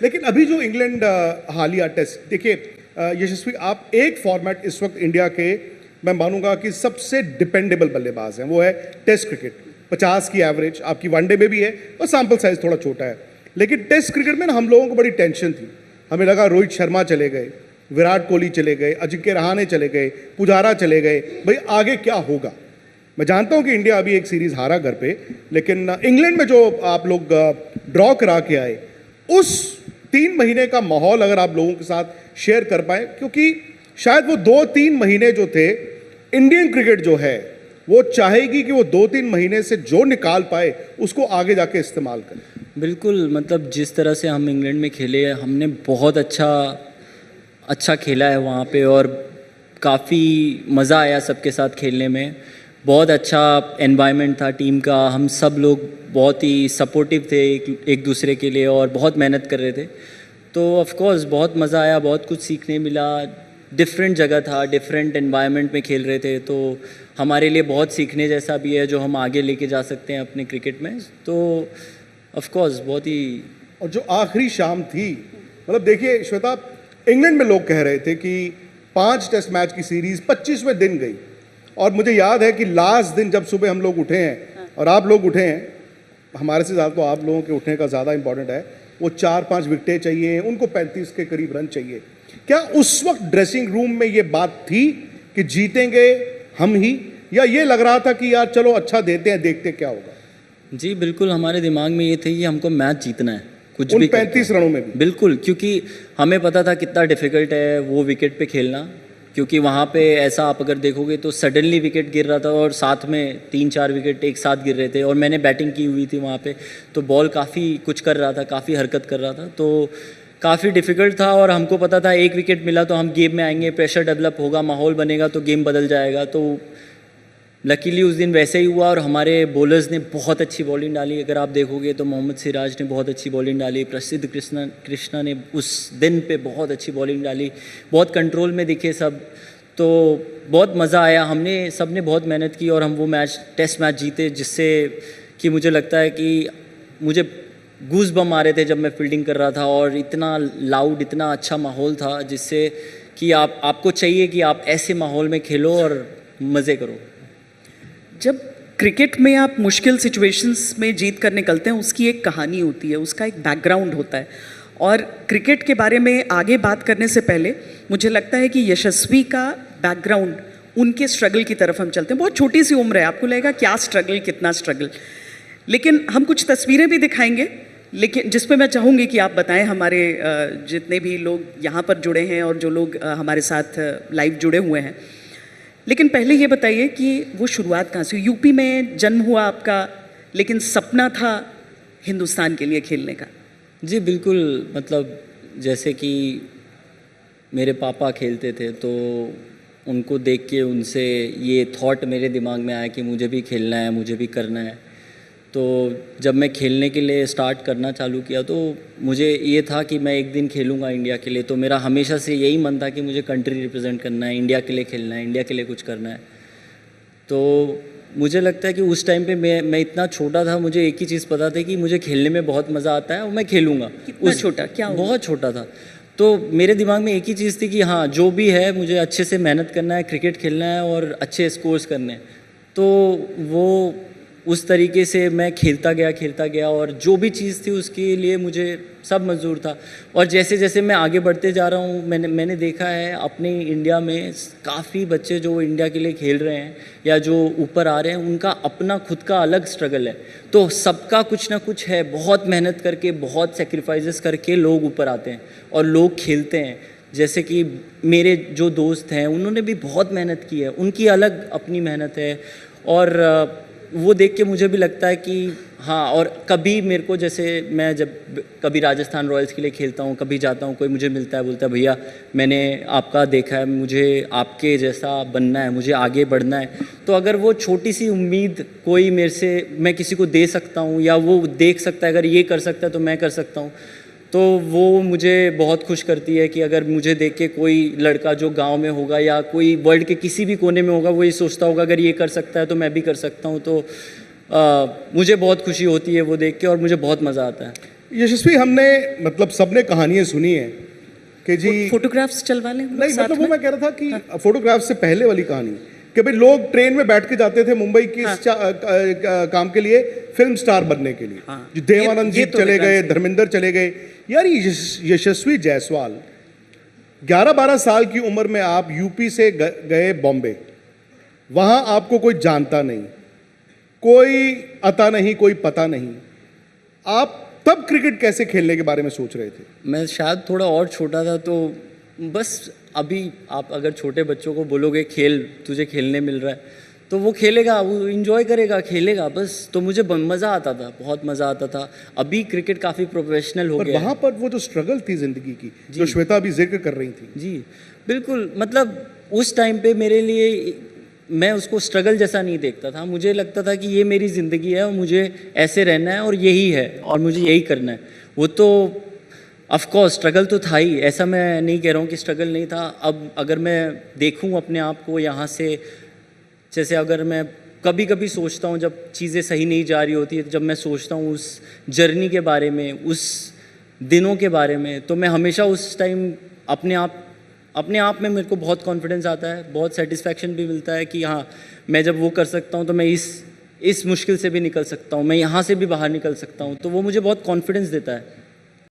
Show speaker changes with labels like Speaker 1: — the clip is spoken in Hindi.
Speaker 1: लेकिन अभी जो इंग्लैंड हालिया टेस्ट देखिए, यशस्वी, आप एक फॉर्मेट इस वक्त इंडिया के मैं मानूंगा कि सबसे डिपेंडेबल बल्लेबाज हैं, वो है टेस्ट क्रिकेट। 50 की एवरेज आपकी वनडे में भी है और सैंपल साइज थोड़ा छोटा है, लेकिन टेस्ट क्रिकेट में ना हम लोगों को बड़ी टेंशन थी। हमें लगा रोहित शर्मा चले गए, विराट कोहली चले गए, अजिंक्य रहाणे चले गए, पुजारा चले गए, भाई आगे क्या होगा। मैं जानता हूं कि इंडिया अभी एक सीरीज हारा घर पे, लेकिन इंग्लैंड में जो आप लोग ड्रॉ करा के आए, उस 3 महीने का माहौल अगर आप लोगों के साथ शेयर कर पाए, क्योंकि शायद वो 2-3 महीने जो थे, इंडियन क्रिकेट जो है वो चाहेगी कि वो 2-3 महीने से जो निकाल पाए उसको आगे जाके इस्तेमाल करें।
Speaker 2: बिल्कुल, मतलब जिस तरह से हम इंग्लैंड में खेले, हमने बहुत अच्छा खेला है वहाँ पे, और काफ़ी मज़ा आया सबके साथ खेलने में। बहुत अच्छा एनवायरनमेंट था टीम का, हम सब लोग बहुत ही सपोर्टिव थे एक दूसरे के लिए और बहुत मेहनत कर रहे थे। तो ऑफ कोर्स बहुत मज़ा आया, बहुत कुछ सीखने मिला। डिफरेंट जगह था, डिफरेंट एनवायरनमेंट में खेल रहे थे, तो हमारे लिए बहुत सीखने जैसा भी है जो हम आगे लेके जा सकते हैं अपने क्रिकेट में। तो ऑफ कोर्स बहुत ही।
Speaker 1: और जो आखिरी शाम थी, मतलब देखिए श्वेता, इंग्लैंड में लोग कह रहे थे कि 5 टेस्ट मैच की सीरीज 25वें दिन गई, और मुझे याद है कि लास्ट दिन जब सुबह हम लोग उठे हैं और आप लोग उठे हैं, हमारे से ज़्यादा तो आप लोगों के उठने का ज़्यादा इंपॉर्टेंट है, वो 4-5 विकेटें चाहिए, उनको 35 के करीब रन चाहिए। क्या उस वक्त ड्रेसिंग रूम में ये बात थी कि जीतेंगे हम ही, या ये लग रहा था कि यार चलो अच्छा देते हैं, देखते क्या होगा?
Speaker 2: जी बिल्कुल, हमारे दिमाग में ये थे कि हमको मैच जीतना है, कुछ
Speaker 1: उन
Speaker 2: भी
Speaker 1: 35 रनों में भी।
Speaker 2: बिल्कुल, क्योंकि हमें पता था कितना डिफ़िकल्ट है वो विकेट पे खेलना, क्योंकि वहाँ पे ऐसा आप अगर देखोगे तो सडनली विकेट गिर रहा था और साथ में 3-4 विकेट एक साथ गिर रहे थे, और मैंने बैटिंग की हुई थी वहाँ पे, तो बॉल काफ़ी कुछ कर रहा था, काफ़ी हरकत कर रहा था, तो काफ़ी डिफ़िकल्ट था। और हमको पता था एक विकेट मिला तो हम गेम में आएंगे, प्रेशर डेवलप होगा, माहौल बनेगा तो गेम बदल जाएगा। तो लकीली उस दिन वैसे ही हुआ, और हमारे बॉलर्स ने बहुत अच्छी बॉलिंग डाली। अगर आप देखोगे तो मोहम्मद सिराज ने बहुत अच्छी बॉलिंग डाली, प्रसिद्ध कृष्णा ने उस दिन पे बहुत अच्छी बॉलिंग डाली, बहुत कंट्रोल में दिखे सब। तो बहुत मज़ा आया, हमने सब ने बहुत मेहनत की और हम वो टेस्ट मैच जीते, जिससे कि मुझे लगता है कि मुझे गूज बम आ रहे थे जब मैं फील्डिंग कर रहा था, और इतना लाउड, इतना अच्छा माहौल था, जिससे कि आपको चाहिए कि आप ऐसे माहौल में खेलो और मज़े करो।
Speaker 3: जब क्रिकेट में आप मुश्किल सिचुएशंस में जीत कर निकलते हैं, उसकी एक कहानी होती है, उसका एक बैकग्राउंड होता है। और क्रिकेट के बारे में आगे बात करने से पहले मुझे लगता है कि यशस्वी का बैकग्राउंड, उनके स्ट्रगल की तरफ हम चलते हैं। बहुत छोटी सी उम्र है, आपको लगेगा क्या स्ट्रगल, कितना स्ट्रगल, लेकिन हम कुछ तस्वीरें भी दिखाएंगे, लेकिन जिसपे मैं चाहूँगी कि आप बताएं हमारे जितने भी लोग यहाँ पर जुड़े हैं और जो लोग हमारे साथ लाइव जुड़े हुए हैं। लेकिन पहले ये बताइए कि वो शुरुआत कहाँ से हुई? यूपी में जन्म हुआ आपका, लेकिन सपना था हिंदुस्तान के लिए खेलने का।
Speaker 2: जी बिल्कुल, मतलब जैसे कि मेरे पापा खेलते थे, तो उनको देख के उनसे ये थॉट मेरे दिमाग में आया कि मुझे भी खेलना है, मुझे भी करना है। तो जब मैं खेलने के लिए स्टार्ट करना चालू किया, तो मुझे ये था कि मैं एक दिन खेलूँगा इंडिया के लिए। तो मेरा हमेशा से यही मन था कि मुझे कंट्री रिप्रेजेंट करना है, इंडिया के लिए खेलना है, इंडिया के लिए कुछ करना है। तो मुझे लगता है कि उस टाइम पे मैं इतना छोटा था, मुझे एक ही चीज़ पता था कि मुझे खेलने में बहुत मज़ा आता है और मैं खेलूँगा।
Speaker 3: कितना छोटा, क्या हुआ?
Speaker 2: बहुत छोटा था। तो मेरे दिमाग में एक ही चीज़ थी कि हाँ, जो भी है मुझे अच्छे से मेहनत करना है, क्रिकेट खेलना है और अच्छे स्कोर्स करने हैं। तो वो उस तरीके से मैं खेलता गया, और जो भी चीज़ थी उसके लिए मुझे सब मंजूर था। और जैसे जैसे मैं आगे बढ़ते जा रहा हूँ, मैंने देखा है अपने इंडिया में काफ़ी बच्चे जो इंडिया के लिए खेल रहे हैं या जो ऊपर आ रहे हैं, उनका अपना खुद का अलग स्ट्रगल है। तो सबका कुछ ना कुछ है, बहुत मेहनत करके, बहुत सेक्रीफाइसेस करके लोग ऊपर आते हैं और लोग खेलते हैं। जैसे कि मेरे जो दोस्त हैं, उन्होंने भी बहुत मेहनत की है, उनकी अलग अपनी मेहनत है, और वो देख के मुझे भी लगता है कि हाँ। और कभी मेरे को, जैसे मैं जब कभी राजस्थान रॉयल्स के लिए खेलता हूँ, कभी जाता हूँ, कोई मुझे मिलता है, बोलता है भैया मैंने आपका देखा है, मुझे आपके जैसा बनना है, मुझे आगे बढ़ना है। तो अगर वो छोटी सी उम्मीद कोई मेरे से, मैं किसी को दे सकता हूँ, या वो देख सकता है अगर ये कर सकता है तो मैं कर सकता हूँ, तो वो मुझे बहुत खुश करती है। कि अगर मुझे देख के कोई लड़का जो गांव में होगा या कोई वर्ल्ड के किसी भी कोने में होगा, वो ये सोचता होगा अगर ये कर सकता है तो मैं भी कर सकता हूँ, तो मुझे बहुत खुशी होती है वो देख के, और मुझे बहुत मज़ा आता है।
Speaker 1: यशस्वी, हमने मतलब सबने कहानियां सुनी हैं कि जी
Speaker 3: फोटोग्राफ्स चलवा लें हम लोग
Speaker 1: नहीं,
Speaker 3: साथ
Speaker 1: मतलब वो
Speaker 3: में?
Speaker 1: मैं कह रहा था कि फोटोग्राफ से पहले वाली कहानी कि भाई लोग ट्रेन में बैठ के जाते थे मुंबई की
Speaker 3: हाँ।
Speaker 1: काम के लिए, फिल्म स्टार बनने के लिए।
Speaker 3: हाँ।
Speaker 1: जो देवानंद जी
Speaker 3: ये तो
Speaker 1: चले
Speaker 3: विक्रांत
Speaker 1: गए,
Speaker 3: सिंह।
Speaker 1: धर्मेंद्र चले गए। यार ये यशस्वी जायसवाल 11-12 साल की उम्र में आप यूपी से गए बॉम्बे, वहां आपको कोई जानता नहीं, कोई अता नहीं, कोई पता नहीं। आप तब क्रिकेट कैसे खेलने के बारे में सोच रहे थे?
Speaker 2: मैं शायद थोड़ा और छोटा था, तो बस अभी आप अगर छोटे बच्चों को बोलोगे खेल, तुझे खेलने मिल रहा है, तो वो खेलेगा, वो इंजॉय करेगा, खेलेगा बस। तो मुझे मज़ा आता था, बहुत मज़ा आता था। अभी क्रिकेट काफ़ी प्रोफेशनल हो
Speaker 1: पर
Speaker 2: गया है।
Speaker 1: वहां पर वो जो स्ट्रगल थी जिंदगी की, जो श्वेता अभी जिक्र कर रही थी,
Speaker 2: जी बिल्कुल, मतलब उस टाइम पे मेरे लिए मैं उसको स्ट्रगल जैसा नहीं देखता था। मुझे लगता था कि ये मेरी ज़िंदगी है और मुझे ऐसे रहना है और यही है और मुझे यही करना है। वो तो ऑफ कोर्स स्ट्रगल तो था ही, ऐसा मैं नहीं कह रहा हूँ कि स्ट्रगल नहीं था। अब अगर मैं देखूँ अपने आप को यहाँ से, जैसे अगर मैं कभी कभी सोचता हूँ जब चीज़ें सही नहीं जा रही होती है, जब मैं सोचता हूँ उस जर्नी के बारे में, उस दिनों के बारे में, तो मैं हमेशा उस टाइम अपने आप में मेरे को बहुत कॉन्फिडेंस आता है, बहुत सेटिस्फैक्शन भी मिलता है कि हाँ, मैं जब वो कर सकता हूँ तो मैं इस मुश्किल से भी निकल सकता हूँ, मैं यहाँ से भी बाहर निकल सकता हूँ, तो वो मुझे बहुत कॉन्फिडेंस देता है।